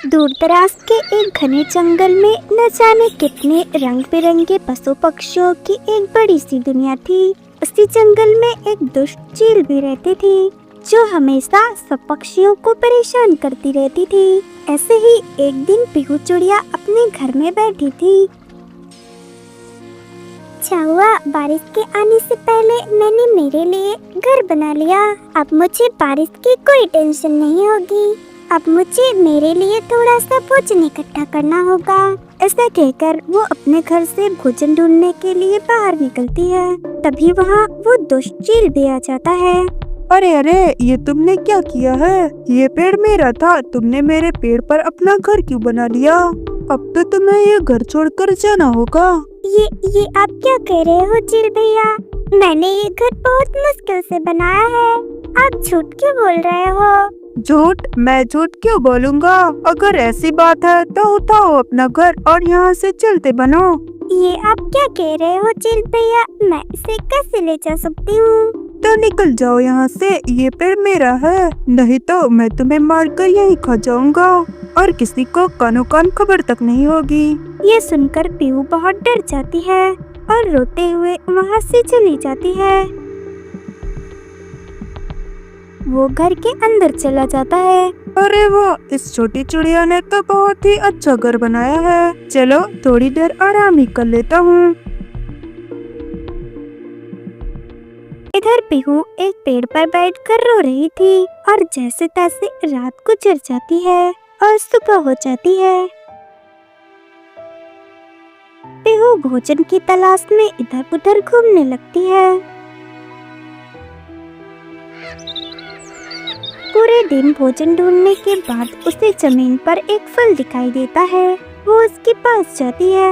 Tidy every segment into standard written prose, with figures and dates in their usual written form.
दूर दराज के एक घने जंगल में न जाने कितने रंग बिरंगे पशु पक्षियों की एक बड़ी सी दुनिया थी। उसी जंगल में एक दुष्ट चील भी रहती थी जो हमेशा सब पक्षियों को परेशान करती रहती थी। ऐसे ही एक दिन पीहू चिड़िया अपने घर में बैठी थी। अच्छा हुआ, बारिश के आने से पहले मैंने मेरे लिए घर बना लिया। अब मुझे बारिश की कोई टेंशन नहीं होगी। अब मुझे मेरे लिए थोड़ा सा भोजन इकट्ठा करना होगा। ऐसा कहकर वो अपने घर से भोजन ढूंढने के लिए बाहर निकलती है। तभी वहाँ वो दुष्ट चील भी आ जाता है। अरे अरे, ये तुमने क्या किया है? ये पेड़ मेरा था, तुमने मेरे पेड़ पर अपना घर क्यों बना लिया? अब तो तुम्हें ये घर छोड़कर जाना होगा। ये आप क्या कह रहे हो चील भैया? मैंने ये घर बहुत मुश्किल से बनाया है। आप झूठ क्यों बोल रहे हो? झूठ? मैं झूठ क्यों बोलूँगा? अगर ऐसी बात है तो उठाओ अपना घर और यहाँ से चलते बनो। ये आप क्या कह रहे हो चील भैया? मैं इसे कैसे ले जा सकती हूँ? तो निकल जाओ यहाँ से, ये पेड़ मेरा है, नहीं तो मैं तुम्हें मारकर यहीं खा जाऊंगा और किसी को कानो कान खबर तक नहीं होगी। ये सुनकर पीहू बहुत डर जाती है और रोते हुए वहाँ से चली जाती है। वो घर के अंदर चला जाता है। अरे वाह, इस छोटी चिड़िया ने तो बहुत ही अच्छा घर बनाया है। चलो थोड़ी देर आराम ही कर लेता हूँ। इधर पीहू एक पेड़ पर बैठकर रो रही थी और जैसे तैसे रात गुजर जाती है और सुबह हो जाती है। पीहू भोजन की तलाश में इधर उधर घूमने लगती है। पूरे दिन भोजन ढूंढने के बाद उसे जमीन पर एक फल दिखाई देता है। वो उसके पास जाती है।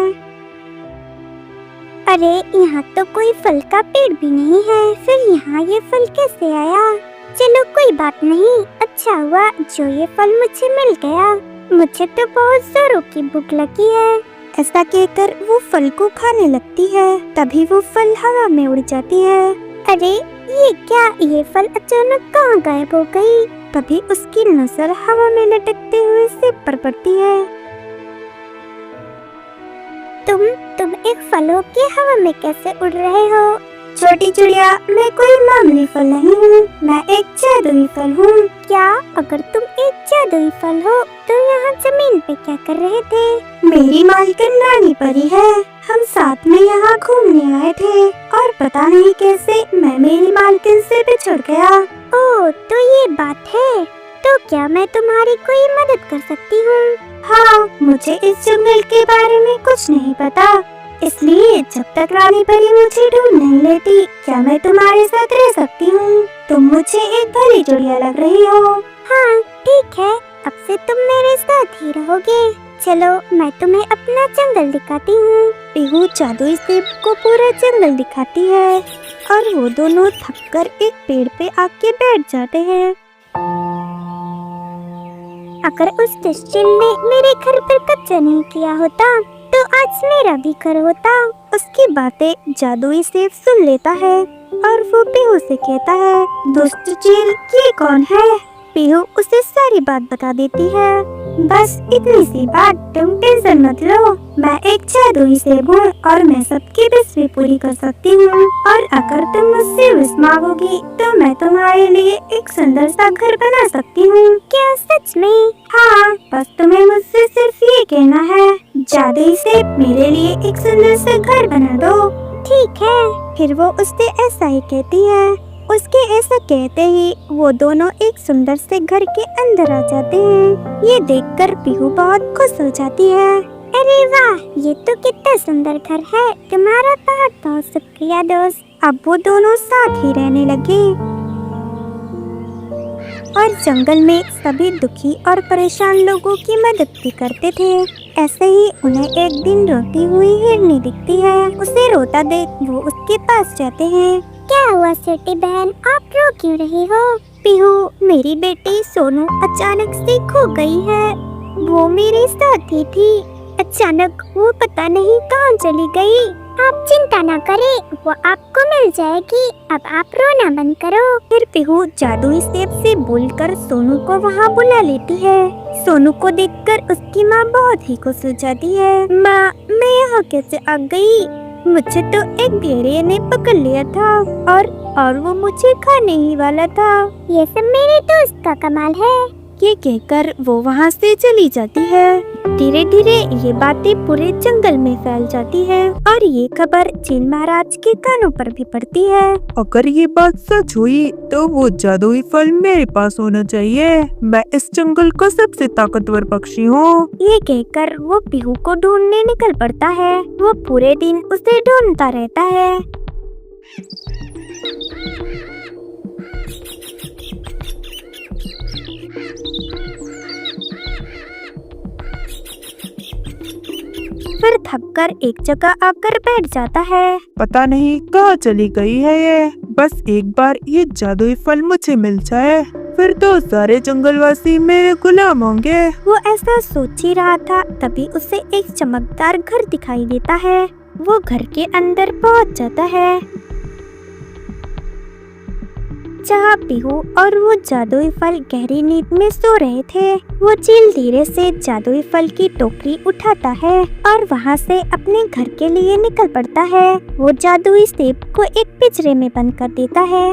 अरे, यहाँ तो कोई फल का पेड़ भी नहीं है, फिर यहाँ ये फल कैसे आया? चलो कोई बात नहीं, अच्छा हुआ जो ये फल मुझे मिल गया। मुझे तो बहुत जोरों की भूख लगी है। ऐसा कहकर वो फल को खाने लगती है। तभी वो फल हवा में उड़ जाती है। अरे ये क्या? ये फल अचानक कहाँ गायब हो गई? तभी उसकी नजर हवा में लटकते हुए सेब पर पड़ती है। तुम एक फल हो के हवा में कैसे उड़ रहे हो? छोटी चिड़िया, मैं कोई मामूली फल नहीं हूँ, मैं एक जादुई फल हूँ। क्या? अगर तुम एक जादुई फल हो तो यहाँ जमीन पे क्या कर रहे थे? मेरी मालकिन रानी परी है, हम साथ में यहाँ घूमने आए थे और पता नहीं कैसे मैं मेरी मालकिन से बिछड़ गया। ओह, तो ये बात है। तो क्या मैं तुम्हारी कोई मदद कर सकती हूँ? हाँ, मुझे इस जंगल के बारे में कुछ नहीं पता, इसलिए जब तक रानी परी मुझे ढूंढ नहीं लेती, क्या मैं तुम्हारे साथ रह सकती हूँ? तुम मुझे एक भली चिड़िया लग रही हो। हाँ ठीक है, अब से तुम मेरे साथ ही रहोगे। चलो मैं तुम्हें अपना जंगल दिखाती हूँ। पीहू जादुई सेब को पूरा जंगल दिखाती है और वो दोनों थककर एक पेड़ पे आके बैठ जाते हैं। अगर उस दुष्चिल ने मेरे घर पर कब्जा नहीं किया होता तो आज मेरा भी घर होता। उसकी बातें जादुई सेब सुन लेता है और वो पीहू से कहता है, दुष्ट चील ये कौन है? पीहू उसे सारी बात बता देती है। बस इतनी सी बात, तुम टेंशन मत लो, मैं एक जादुई सेब हूँ और मैं सबकी विश भी पूरी कर सकती हूँ। और अगर तुम मुझसे विश मांगोगी तो मैं तुम्हारे लिए एक सुंदर सा घर बना सकती हूँ। क्या सच में? हाँ, बस तुम्हें मुझसे सिर्फ ये कहना है, जादुई सेब मेरे लिए एक सुंदर सा घर बना दो। ठीक है। फिर वो उससे ऐसा ही कहती है। उसके ऐसा कहते ही वो दोनों एक सुंदर से घर के अंदर आ जाते हैं। ये देखकर पीहू बहुत खुश हो जाती है। अरे वाह, ये तो कितना सुंदर घर है। तुम्हारा बहुत बहुत शुक्रिया दोस्त। अब वो दोनों साथ ही रहने लगे और जंगल में सभी दुखी और परेशान लोगों की मदद भी करते थे। ऐसे ही उन्हें एक दिन रोती हुई हिरनी दिखती है। उसे रोता देख वो उसके पास जाते हैं। क्या हुआ छोटी बहन, आप रो क्यों रही हो? पीहू, मेरी बेटी सोनू अचानक से खो गई है। वो मेरे साथ ही थी, अचानक वो पता नहीं कहाँ चली गई। आप चिंता न करें, वो आपको मिल जाएगी। अब आप रोना बंद करो। फिर पीहू जादुई सेब से बोलकर सोनू को वहाँ बुला लेती है। सोनू को देखकर उसकी माँ बहुत ही खुश हो जाती है। माँ, मैं यहाँ कैसे आ गई? मुझे तो एक भेड़िए ने पकड़ लिया था और वो मुझे खाने ही वाला था। ये सब मेरे दोस्त का कमाल है। ये कहकर वो वहाँ से चली जाती है। धीरे धीरे ये बातें पूरे जंगल में फैल जाती है और ये खबर चील महाराज के कानों पर भी पड़ती है। अगर ये बात सच हुई तो वो जादुई फल मेरे पास होना चाहिए। मैं इस जंगल का सबसे ताकतवर पक्षी हूँ। ये कहकर वो पीहू को ढूंढने निकल पड़ता है। वो पूरे दिन उसे ढूंढता रहता है। फिर थककर एक जगह आकर बैठ जाता है। पता नहीं कहाँ चली गई है ये। बस एक बार ये जादुई फल मुझे मिल जाए, फिर तो सारे जंगलवासी मेरे गुलाम होंगे। वो ऐसा सोच ही रहा था, तभी उसे एक चमकदार घर दिखाई देता है। वो घर के अंदर पहुंच जाता है, जहाँ पीहू और वो जादुई फल गहरी नींद में सो रहे थे। वो चील धीरे से जादुई फल की टोकरी उठाता है और वहाँ से अपने घर के लिए निकल पड़ता है। वो जादुई सेब को एक पिंजरे में बंद कर देता है।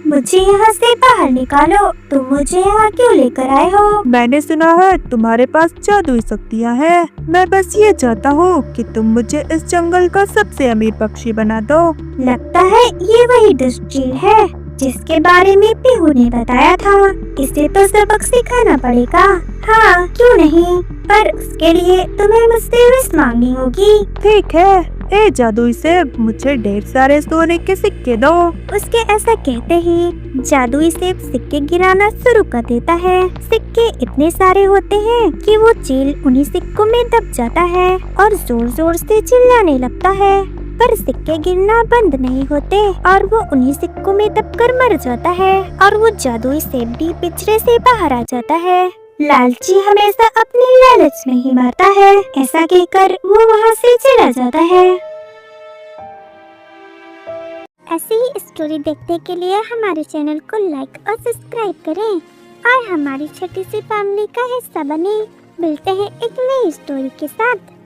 मुझे यहाँ से बाहर निकालो, तुम मुझे यहाँ क्यों लेकर आए हो? मैंने सुना है तुम्हारे पास जादुई शक्तियाँ हैं। मैं बस ये चाहता हूँ कि तुम मुझे इस जंगल का सबसे अमीर पक्षी बना दो। लगता है ये वही दुष्ट चील है जिसके बारे में पीहू ने बताया था। इसे तो सबक सिखाना पड़ेगा। हाँ, क्यों नहीं, पर उसके लिए तुम्हें मुझसे विश मांगनी होगी। ठीक है, ए जादुई सेब, मुझे ढेर सारे सोने के सिक्के दो। उसके ऐसा कहते ही जादुई सेब सिक्के गिराना शुरू कर देता है। सिक्के इतने सारे होते हैं कि वो चील उन्हीं सिक्कों में दब जाता है और जोर जोर से चिल्लाने लगता है, पर सिक्के गिरना बंद नहीं होते और वो उन्हीं सिक्कों में दबकर मर जाता है और वो जादुई सेब भी पिंजरे से बाहर आ जाता है। लालची हमेशा अपनी लालच में ही मरता है, ऐसा कहकर वो वहाँ से चला जाता है। ऐसी ही स्टोरी देखने के लिए हमारे चैनल को लाइक और सब्सक्राइब करें और हमारी छोटी सी फैमिली का हिस्सा बने। मिलते हैं एक नई स्टोरी के साथ।